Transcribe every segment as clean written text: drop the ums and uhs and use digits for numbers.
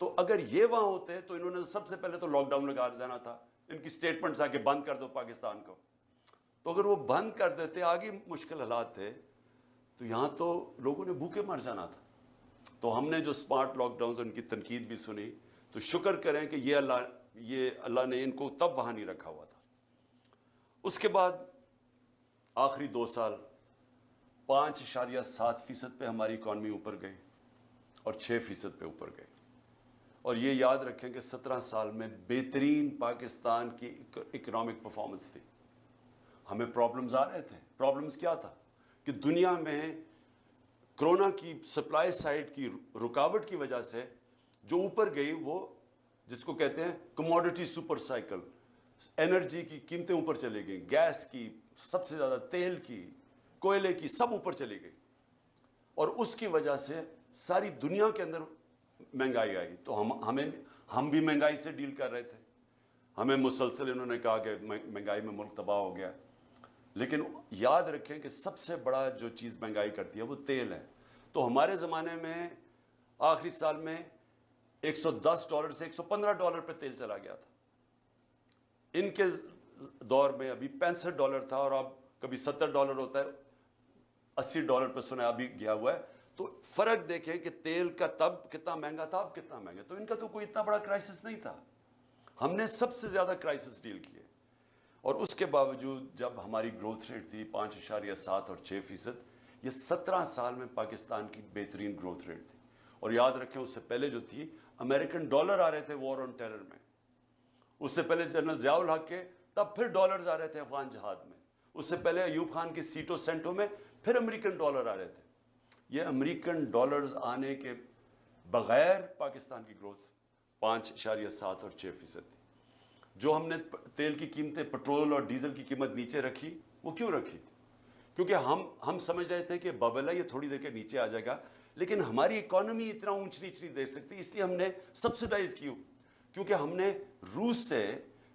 تو اگر یہ وہاں ہوتے تو انہوں نے سب سے پہلے تو لاک ڈاؤن لگا دینا تھا، ان کی سٹیٹمنٹس آ کے بند کر دو پاکستان کو. تو اگر وہ بند کر دیتے، آگے مشکل حالات تھے، تو یہاں تو لوگوں نے بھوکے مر جانا تھا. تو ہم نے جو اسمارٹ لاک ڈاؤنز، ان کی تنقید بھی سنی، تو شکر کریں کہ یہ اللہ نے ان کو تب وہاں نہیں رکھا ہوا تھا. اس کے بعد آخری 2 سال 5.7% پہ ہماری اکانومی اوپر گئی اور 6% پہ اوپر گئی. اور یہ یاد رکھیں کہ 17 سال میں بہترین پاکستان کی اکنامک پرفارمنس تھی. ہمیں پرابلمز آ رہے تھے. پرابلمز کیا تھا کہ دنیا میں کرونا کی سپلائی سائڈ کی رکاوٹ کی وجہ سے جو اوپر گئی، وہ جس کو کہتے ہیں کموڈٹی سپر سائیکل، انرجی کی قیمتیں اوپر چلی گئیں، گیس کی سب سے زیادہ، تیل کی، کوئلے کی، سب اوپر چلی گئی. اور اس کی وجہ سے ساری دنیا کے اندر مہنگائی آئی. تو ہم بھی مہنگائی سے ڈیل کر رہے تھے. ہمیں مسلسل انہوں نے کہا کہ مہنگائی میں ملک تباہ ہو گیا. لیکن یاد رکھیں کہ سب سے بڑا جو چیز مہنگائی کرتی ہے وہ تیل ہے. تو ہمارے زمانے میں آخری سال میں $110 سے $115 پہ تیل چلا گیا تھا. ان کے دور میں ابھی $65 تھا، اور اب کبھی $70 ہوتا ہے، $80 پہ سنا ابھی گیا ہوا ہے. تو فرق دیکھیں کہ تیل کا تب کتنا مہنگا تھا، اب کتنا مہنگا. تو ان کا تو کوئی اتنا بڑا کرائسس نہیں تھا. ہم نے سب سے زیادہ کرائسس ڈیل کیے. اور اس کے باوجود جب ہماری گروتھ ریٹ تھی 5.7 اور 6%، یہ 17 سال میں پاکستان کی بہترین گروتھ ریٹ تھی. اور یاد رکھیں اس سے پہلے جو تھی، امریکن ڈالر آ رہے تھے وار آن ٹیرر میں. اس سے پہلے جنرل ضیاء الحق کے تب پھر ڈالرز آ رہے تھے افغان جہاد میں. اس سے پہلے ایوب خان کی سیٹوں سینٹوں میں پھر امریکن ڈالر آ رہے تھے. یہ امریکن ڈالرز آنے کے بغیر پاکستان کی گروتھ 5.7 اور 6% تھی. جو ہم نے تیل کی قیمتیں، پٹرول اور ڈیزل کی قیمت نیچے رکھی، وہ کیوں رکھی تھی؟ کیونکہ ہم سمجھ رہے تھے کہ ببل ہے، یہ تھوڑی دیر کے نیچے آ جائے گا. لیکن ہماری اکانومی اتنا اونچ نیچ نہیں دے سکتی، اس لیے ہم نے سبسڈائز کی. کیونکہ ہم نے روس سے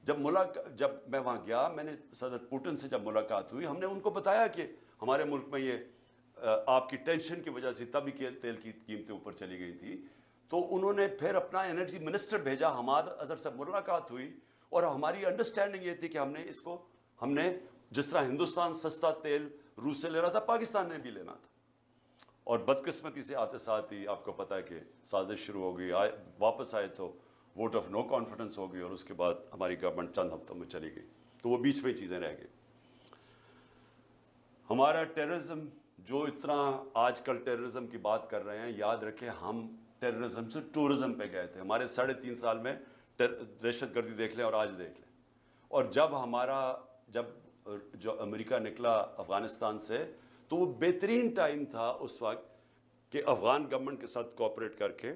جب میں وہاں گیا، میں نے صدر پوٹن سے جب ملاقات ہوئی، ہم نے ان کو بتایا کہ ہمارے ملک میں یہ آپ کی ٹینشن کی وجہ سے تبھی تیل کی قیمتیں اوپر چلی گئی تھی. تو انہوں نے پھر اپنا انرجی منسٹر بھیجا، حماد اظہر سے ملاقات ہوئی، اور ہماری انڈرسٹینڈنگ یہ تھی کہ ہم نے جس طرح ہندوستان سستا تیل روس سے لے رہا تھا، پاکستان نے بھی لینا تھا. اور بدقسمتی سے آتے ساتھ ہی آپ کو پتہ ہے کہ سازش شروع ہو گئی. واپس آئے تو ووٹ آف نو کانفیڈنس ہو گئی، اور اس کے بعد ہماری گورنمنٹ چند ہفتوں میں چلی گئی. تو وہ بیچ میں چیزیں رہ گئی. ہمارا ٹیررزم جو اتنا آج کل ٹیررزم کی بات کر رہے ہیں، یاد رکھیں ہم ٹیررزم سے ٹورزم پہ گئے تھے. ہمارے 3.5 سال میں دہشت گردی دیکھ لیں اور آج دیکھ لیں. اور جب جو امریکہ نکلا افغانستان سے، تو وہ بہترین ٹائم تھا اس وقت کہ افغان گورنمنٹ کے ساتھ کوآپریٹ کر کے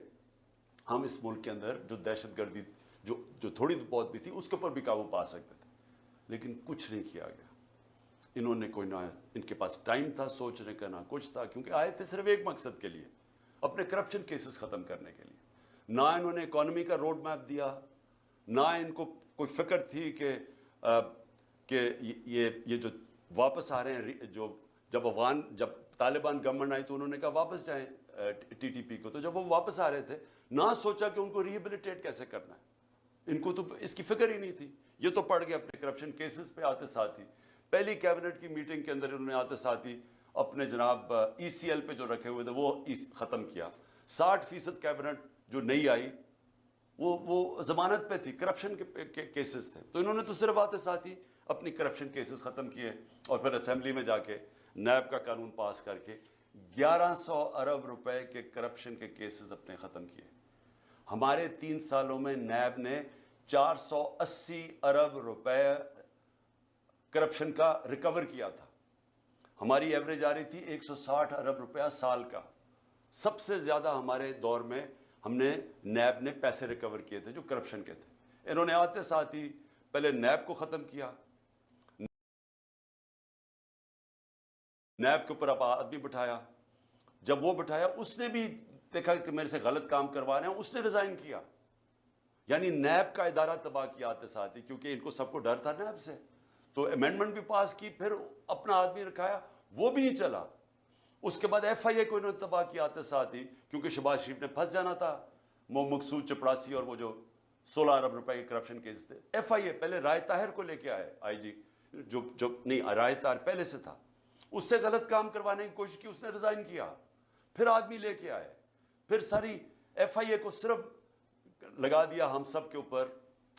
ہم اس ملک کے اندر جو دہشت گردی جو تھوڑی بہت بھی تھی، اس کے اوپر بھی قابو پا سکتے تھے. لیکن کچھ نہیں کیا گیا. انہوں نے ان کے پاس ٹائم تھا سوچنے کا، نہ کچھ تھا، کیونکہ آئے تھے صرف ایک مقصد کے لیے، اپنے کرپشن کیسز ختم کرنے کے لیے. نہ انہوں نے اکانومی کا روڈ میپ دیا، نہ ان کو کوئی فکر تھی کہ یہ جو واپس آ رہے ہیں، جب طالبان گورنمنٹ آئی تو انہوں نے کہا واپس جائیں TTP کو. تو جب وہ واپس آ رہے تھے، نہ سوچا کہ ان کو ریہیبلیٹیٹ کیسے کرنا ہے. ان کو تو اس کی فکر ہی نہیں تھی. یہ تو پڑ گئے اپنے کرپشن کیسز پہ آتے ساتھ ہی. پہلی کیبنٹ کی میٹنگ کے اندر انہوں نے آتے ساتھ ہی اپنے جناب ECL پہ جو رکھے ہوئے تھے وہ ختم کیا. 60% کیبنٹ جو نہیں آئی وہ ضمانت پہ تھی، کرپشن کے کیسز تھے. تو انہوں نے تو صرف آتے ساتھ ہی اپنی کرپشن کیسز ختم کیے، اور پھر اسمبلی میں جا کے نیب کا قانون پاس کر کے 1100 ارب روپے کے کرپشن کے کیسز اپنے ختم کیے. ہمارے 3 سالوں میں نیب نے 480 ارب روپے کرپشن کا ریکور کیا تھا. ہماری ایوریج آ رہی تھی 160 ارب روپیہ سال کا. سب سے زیادہ ہمارے دور میں ہم نے نیب نے پیسے ریکور کیے تھے جو کرپشن کے تھے. انہوں نے آتے ساتھ ہی پہلے نیب کو ختم کیا. نیب کے اوپر اب آدمی بٹھایا. جب وہ بٹھایا، اس نے بھی دیکھا کہ میرے سے غلط کام کروا رہے ہیں، اس نے ریزائن کیا. یعنی نیب کا ادارہ تباہ کیا آتے ساتھ ہی، کیونکہ ان کو سب کو ڈر تھا نیب سے. تو امینڈمنٹ بھی پاس کی، پھر اپنا آدمی رکھایا، وہ بھی نہیں چلا. اس کے بعد FIA کو انہوں نے تباہ کیا آتے ساتھ ہی، کیونکہ شہباز شریف نے پھنس جانا تھا مقصود چپڑاسی اور وہ جو 16 ارب روپے کے کرپشن کیس تھے. FIA پہلے رائے طاہر کو لے کے آئے IG, جو نہیں, رائے طاہر پہلے سے تھا, اس سے غلط کام کروانے کی کوشش کی, اس نے ریزائن کیا, پھر آدمی لے کے آئے, پھر ساری FIA کو صرف لگا دیا ہم سب کے اوپر,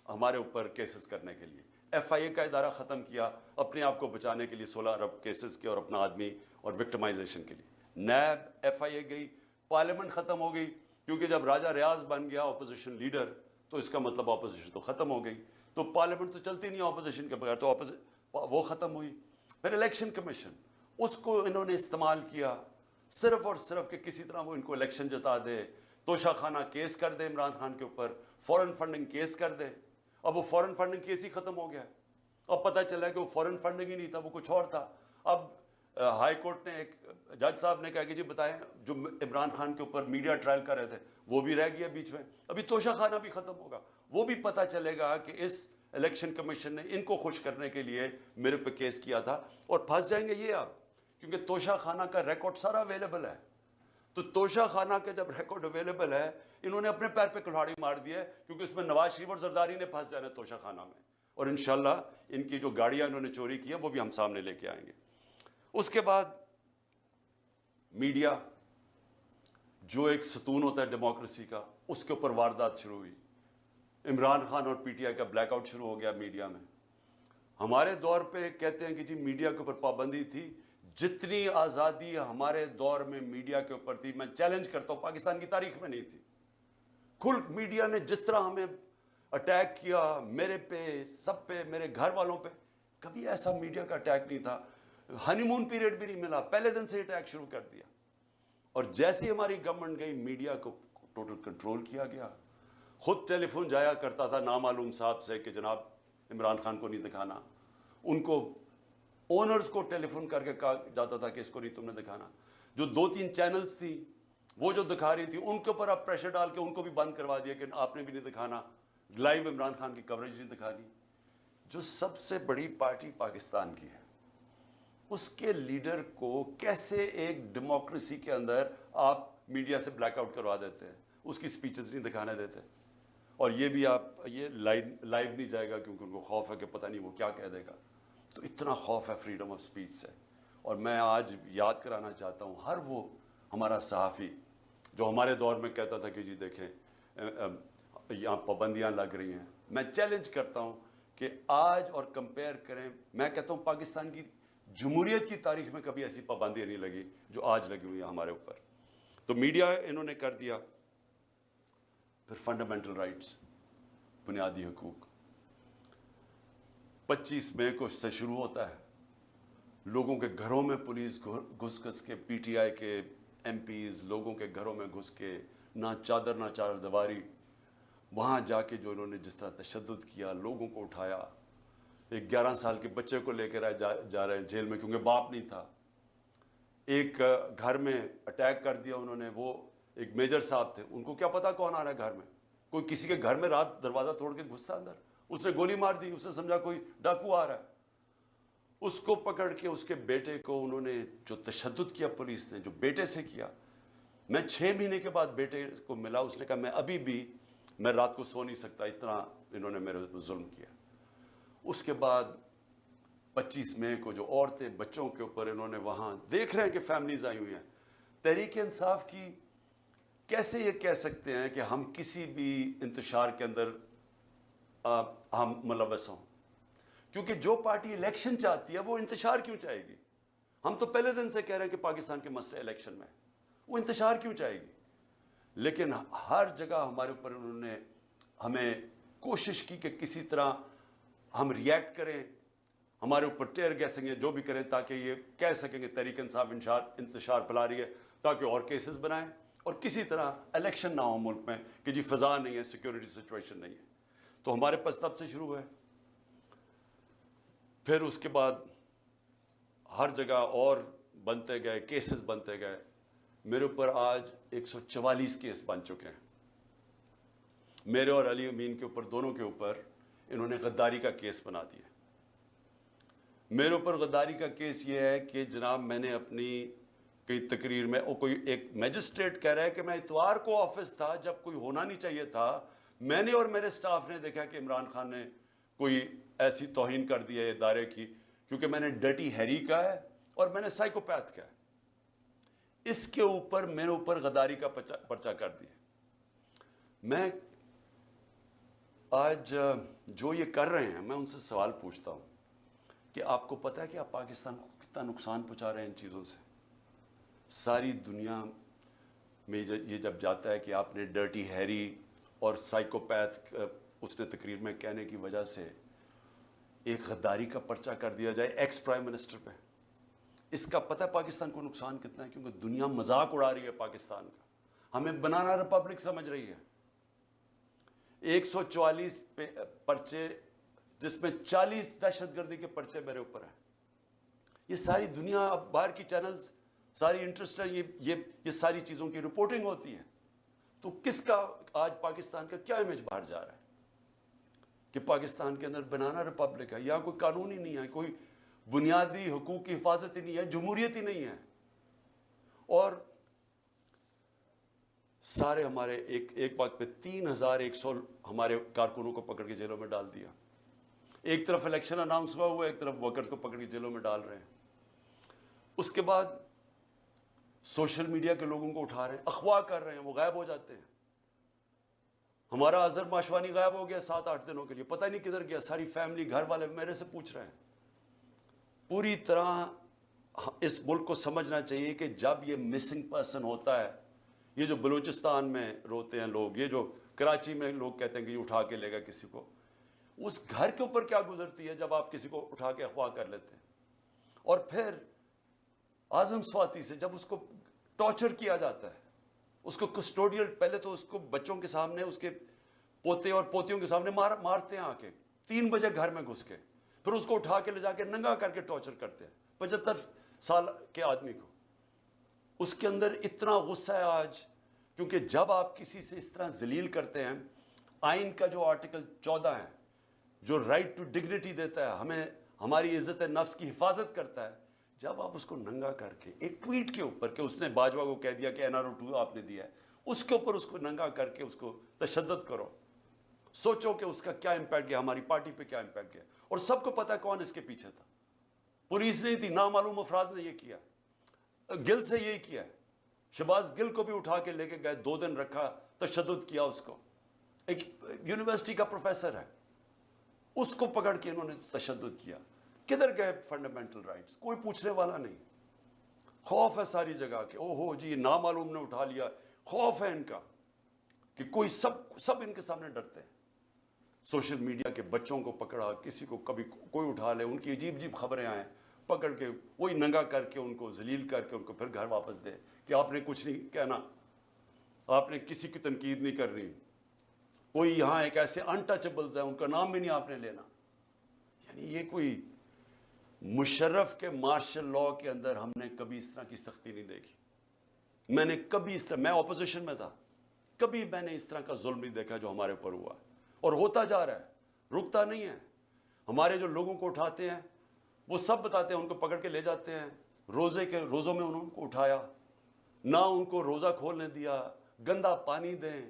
ہمارے اوپر کیسز کرنے کے لیے. FIA کا ادارہ ختم کیا اپنے آپ کو بچانے کے لیے 16 ارب کیسز کے اور اپنا آدمی اور وکٹمائزیشن کے لیے. نیب FIA گئی, پارلیمنٹ ختم ہو گئی, کیونکہ جب راجہ ریاض بن گیا اپوزیشن لیڈر تو اس کا مطلب اپوزیشن تو ختم ہو گئی, تو پارلیمنٹ تو چلتی نہیں اپوزیشن کے بغیر, تو وہ ختم ہوئی. پھر الیکشن کمیشن, اس کو انہوں نے استعمال کیا صرف اور صرف کہ کسی طرح وہ ان کو الیکشن جتا دے, توشہ خانہ کیس کر دے عمران خان کے اوپر, فورن فنڈنگ کیس کر دے. اب وہ فورن فنڈنگ کیس ہی ختم ہو گیا, اب پتہ چلا کہ وہ فورن فنڈنگ ہی نہیں تھا, وہ کچھ اور تھا. اب ہائی کورٹ نے, ایک جج صاحب نے کہا کہ جی بتائیں, جو عمران خان کے اوپر میڈیا ٹرائل کر رہے تھے وہ بھی رہ گیا بیچ میں, ابھی توشہ خانہ بھی ختم ہوگا, وہ بھی پتہ چلے گا کہ اس الیکشن کمیشن نے ان کو خوش کرنے کے لیے میرے پہ کیس کیا تھا. اور پھنس جائیں گے یہ آپ, کیونکہ توشہ خانہ کا ریکارڈ سارا اویلیبل ہے. تو توشہ خانہ کا جب ریکارڈ اویلیبل ہے, انہوں نے اپنے پیر پہ کلہاڑی مار دی ہے, کیونکہ اس میں نواز شریف اور زرداری نے پھنس جانا ہے توشہ خانہ میں. اور انشاءاللہ ان کی جو گاڑیاں انہوں نے چوری کی ہیں وہ بھی ہم سامنے لے کے آئیں گے. اس کے بعد میڈیا, جو ایک ستون ہوتا ہے ڈیموکریسی کا, اس کے اوپر واردات شروع ہوئی. عمران خان اور PTI کا بلیک آؤٹ شروع ہو گیا میڈیا میں. ہمارے دور پہ کہتے ہیں کہ جی میڈیا کے اوپر پابندی تھی, جتنی آزادی ہمارے دور میں میڈیا کے اوپر تھی, میں چیلنج کرتا ہوں پاکستان کی تاریخ میں نہیں تھی. کھل میڈیا نے جس طرح ہمیں اٹیک کیا, میرے پہ, سب پہ, میرے گھر والوں پہ, کبھی ایسا میڈیا کا اٹیک نہیں تھا. ہنی مون پیریڈ بھی نہیں ملا, پہلے دن سے اٹیک شروع کر دیا. اور جیسے ہماری گورنمنٹ گئی, میڈیا کو ٹوٹل کنٹرول کیا گیا. خود ٹیلی فون جایا کرتا تھا نامعلوم صاحب سے کہ جناب عمران خان کو نہیں دکھانا, ان کو اونرز کو ٹیلی فون کر کے کہا جاتا تھا کہ اس کو نہیں تم نے دکھانا. جو 2-3 چینلز تھی وہ جو دکھا رہی تھی, ان کے اوپر آپ پریشر ڈال کے ان کو بھی بند کروا دیا کہ آپ نے بھی نہیں دکھانا, لائیو عمران خان کی کوریج نہیں دکھانی. جو سب سے بڑی پارٹی پاکستان کی ہے, اس کے لیڈر کو کیسے ایک ڈیموکریسی کے اندر آپ میڈیا سے بلیک آؤٹ کروا دیتے ہیں, اس کی سپیچز نہیں دکھانے دیتے, اور یہ بھی آپ, یہ لائیو نہیں جائے گا کیونکہ ان کو خوف ہے کہ پتہ نہیں وہ کیا کہہ دے گا. تو اتنا خوف ہے فریڈم آف سپیچ سے. اور میں آج یاد کرانا چاہتا ہوں ہر وہ ہمارا صحافی جو ہمارے دور میں کہتا تھا کہ جی دیکھیں یہاں پابندیاں لگ رہی ہیں, میں چیلنج کرتا ہوں کہ آج اور کمپیئر کریں. میں کہتا ہوں پاکستان کی جمہوریت کی تاریخ میں کبھی ایسی پابندیاں نہیں لگی جو آج لگی ہوئی ہیں ہمارے اوپر. تو میڈیا انہوں نے کر دیا. پھر فنڈامنٹل رائٹس, بنیادی حقوق, 25 مئی کو سے شروع ہوتا ہے. لوگوں کے گھروں میں پولیس گھس کے, PTI کے MPs لوگوں کے گھروں میں گھس کے, نہ چادر نہ چار دیواری, وہاں جا کے جو انہوں نے جس طرح تشدد کیا, لوگوں کو اٹھایا. ایک 11 سال کے بچے کو لے کر جا رہے ہیں جیل میں کیونکہ باپ نہیں تھا. ایک گھر میں اٹیک کر دیا انہوں نے, وہ ایک میجر صاحب تھے, ان کو کیا پتا کون آ رہا ہے گھر میں, کوئی کسی کے گھر میں رات دروازہ توڑ کے گھستا اندر, اس نے گولی مار دی, اس نے سمجھا کوئی ڈاکو آ رہا ہے. اس کو پکڑ کے اس کے بیٹے کو انہوں نے جو تشدد کیا پولیس نے, جو بیٹے سے کیا. میں 6 مہینے کے بعد بیٹے کو ملا, اس نے کہا میں ابھی بھی میں رات کو سو نہیں سکتا, اتنا انہوں نے میرے ظلم کیا. اس کے بعد 25 مئی کو جو عورتیں بچوں کے اوپر انہوں نے, وہاں دیکھ رہے ہیں کہ فیملیز آئی ہوئی ہیں. تحریک انصاف کی کیسے یہ کہہ سکتے ہیں کہ ہم کسی بھی انتشار کے اندر ہم ملوث ہوں, کیونکہ جو پارٹی الیکشن چاہتی ہے وہ انتشار کیوں چاہے گی؟ ہم تو پہلے دن سے کہہ رہے ہیں کہ پاکستان کے مسئلے الیکشن میں, وہ انتشار کیوں چاہے گی؟ لیکن ہر جگہ ہمارے اوپر انہوں نے ہمیں کوشش کی کہ کسی طرح ہم ریئیکٹ کریں, ہمارے اوپر ٹیئر گیسنگ جو بھی کریں تاکہ یہ کہہ سکیں کہ تحریک انصاف انتشار پھیلا رہی ہے, تاکہ اور کیسز بنائیں اور کسی طرح الیکشن نہ ہو ملک میں کہ جی فضا نہیں ہے, سیکیورٹی سچویشن نہیں ہے. تو ہمارے پاس تب سے شروع ہوئے. پھر اس کے بعد ہر جگہ اور بنتے گئے, کیسز بنتے گئے. میرے اوپر آج 144 کیس بن چکے ہیں. میرے اور علی امین کے اوپر, دونوں کے اوپر انہوں نے غداری کا کیس بنا دیا. میرے اوپر غداری کا کیس یہ ہے کہ جناب میں نے اپنی کئی تقریر میں کوئی ایک میجسٹریٹ کہہ رہا ہے کہ میں اتوار کو آفس تھا جب کوئی ہونا نہیں چاہیے تھا، میں نے اور میرے سٹاف نے دیکھا کہ عمران خان نے کوئی ایسی توہین کر دی ہے ادارے کی، کیونکہ میں نے ڈرٹی ہیری کہا ہے اور میں نے سائیکوپیتھ کہا ہے، اس کے اوپر میرے اوپر غداری کا پرچہ کر دیا۔ میں آج جو یہ کر رہے ہیں، میں ان سے سوال پوچھتا ہوں کہ آپ کو پتہ ہے کہ آپ پاکستان کو کتنا نقصان پہنچا رہے ہیں ان چیزوں سے؟ ساری دنیا میں یہ جب جاتا ہے کہ آپ نے ڈرٹی ہیری اور سائیکوپیتھ اس نے تقریر میں کہنے کی وجہ سے ایک غداری کا پرچہ کر دیا جائے ایکس پرائم منسٹر پہ، اس کا پتہ ہے پاکستان کو نقصان کتنا ہے؟ کیونکہ دنیا مذاق اڑا رہی ہے پاکستان کا، ہمیں بنانا ریپبلک سمجھ رہی ہے۔ 144 پرچے، جس میں 40 دہشت گردی کے پرچے میرے اوپر ہیں۔ یہ ساری دنیا، اب باہر کی چینلز ساری انٹرسٹ ہے، یہ ساری چیزوں کی رپورٹنگ ہوتی ہے۔ تو کس کا آج پاکستان کا کیا امیج باہر جا رہا ہے کہ پاکستان کے اندر بنانا ریپبلک ہے؟ یہاں کوئی قانون ہی نہیں ہے، کوئی بنیادی حقوق کی حفاظت ہی نہیں ہے، جمہوریت ہی نہیں ہے، اور سارے ہمارے ایک وقت پہ 3100 ہمارے کارکنوں کو پکڑ کے جیلوں میں ڈال دیا۔ ایک طرف الیکشن اناؤنس ہوا ایک طرف ورکر کو پکڑ کے جیلوں میں ڈال رہے ہیں۔ اس کے بعد سوشل میڈیا کے لوگوں کو اٹھا رہے ہیں، اغوا کر رہے ہیں، وہ غائب ہو جاتے ہیں۔ ہمارا اظہر ماشوانی غائب ہو گیا 7-8 دنوں کے لیے، پتہ نہیں کدھر گیا، ساری فیملی گھر والے میرے سے پوچھ رہے ہیں۔ پوری طرح اس ملک کو سمجھنا چاہیے کہ جب یہ مسنگ پرسن ہوتا ہے، یہ جو بلوچستان میں روتے ہیں لوگ، یہ جو کراچی میں لوگ کہتے ہیں کہ یہ اٹھا کے لے گا کسی کو، اس گھر کے اوپر کیا گزرتی ہے جب آپ کسی کو اٹھا کے اغوا کر لیتے ہیں؟ اور پھر اعظم سواتی سے جب اس کو ٹارچر کیا جاتا ہے، اس کو کسٹوڈیل، پہلے تو اس کو بچوں کے سامنے، اس کے پوتے اور پوتیوں کے سامنے مارتے ہیں آ کے 3 بجے گھر میں گھس کے، پھر اس کو اٹھا کے لے جا کے ننگا کر کے ٹارچر کرتے ہیں 75 سال کے آدمی کو۔ اس کے اندر اتنا غصہ ہے آج، کیونکہ جب آپ کسی سے اس طرح ذلیل کرتے ہیں، آئین کا جو آرٹیکل 14 ہے جو رائٹ ٹو ڈگنیٹی دیتا ہے، ہمیں ہماری عزت نفس کی حفاظت کرتا ہے، جب آپ اس کو ننگا کر کے ایک ٹویٹ کے اوپر کہ اس نے باجوہ کو کہہ دیا کہ NRO 2 آپ نے دیا ہے، اس کے اوپر اس کو ننگا کر کے اس کو تشدد کرو، سوچو کہ اس کا کیا امپیکٹ گیا، ہماری پارٹی پہ کیا امپیکٹ گیا۔ اور سب کو پتا ہے کون اس کے پیچھے تھا، پولیس نہیں تھی، نامعلوم افراد نے یہ کیا، گل سے یہی کیا ہے۔ شہباز گل کو بھی اٹھا کے لے کے گئے، 2 دن رکھا، تشدد کیا اس کو، ایک یونیورسٹی کا پروفیسر ہے، اس کو پکڑ کے انہوں نے تشدد کیا۔ کدھر گئے فنڈامنٹل رائٹس؟ کوئی پوچھنے والا نہیں۔ خوف ہے ساری جگہ کہ او ہو جی نامعلوم نے اٹھا لیا، خوف ہے ان کا کہ کوئی سب ان کے سامنے ڈرتے ہیں۔ سوشل میڈیا کے بچوں کو پکڑا، کسی کو کبھی کوئی اٹھا لے، ان کی عجیب عجیب خبریں آئیں، پکڑ کے وہی ننگا کر کے ان کو ذلیل کر کے ان کو پھر گھر واپس دے کہ آپ نے کچھ نہیں کہنا، آپ نے کسی کی تنقید نہیں کرنی۔ کوئی یہاں ایک ایسے انٹچبلز ہیں، ان کا نام بھی نہیں آپ نے لینا۔ یعنی یہ کوئی مشرف کے مارشل لاء کے اندر ہم نے کبھی اس طرح کی سختی نہیں دیکھی۔ میں نے کبھی اس طرح، میں اپوزیشن میں تھا، کبھی میں نے اس طرح کا ظلم نہیں دیکھا جو ہمارے اوپر ہوا ہے، اور ہوتا جا رہا ہے، رکتا نہیں ہے۔ ہمارے جو لوگوں کو اٹھاتے ہیں وہ سب بتاتے ہیں، ان کو پکڑ کے لے جاتے ہیں، روزوں میں انہوں کو اٹھایا، نہ ان کو روزہ کھولنے دیا، گندا پانی دیں،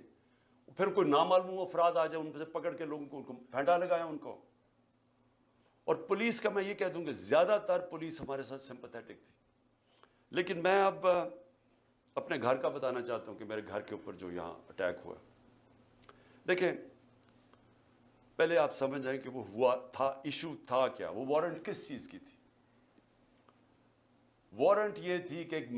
پھر کوئی نامعلوم افراد آ جائے ان سے پکڑ کے لوگوں کو ان کو پھینٹا لگایا ان کو۔ اور پولیس کا میں یہ کہہ دوں کہ زیادہ تر پولیس ہمارے ساتھ سمپیتھیٹک تھی۔ لیکن میں اب اپنے گھر کا بتانا چاہتا ہوں کہ میرے گھر کے اوپر جو یہاں اٹیک ہوا، دیکھیں پہلے آپ سمجھ جائیں کہ وہ ہوا تھا، ایشو تھا کیا، وہ وارنٹ کس چیز کی تھی؟ وارنٹ یہ تھی کہ ایک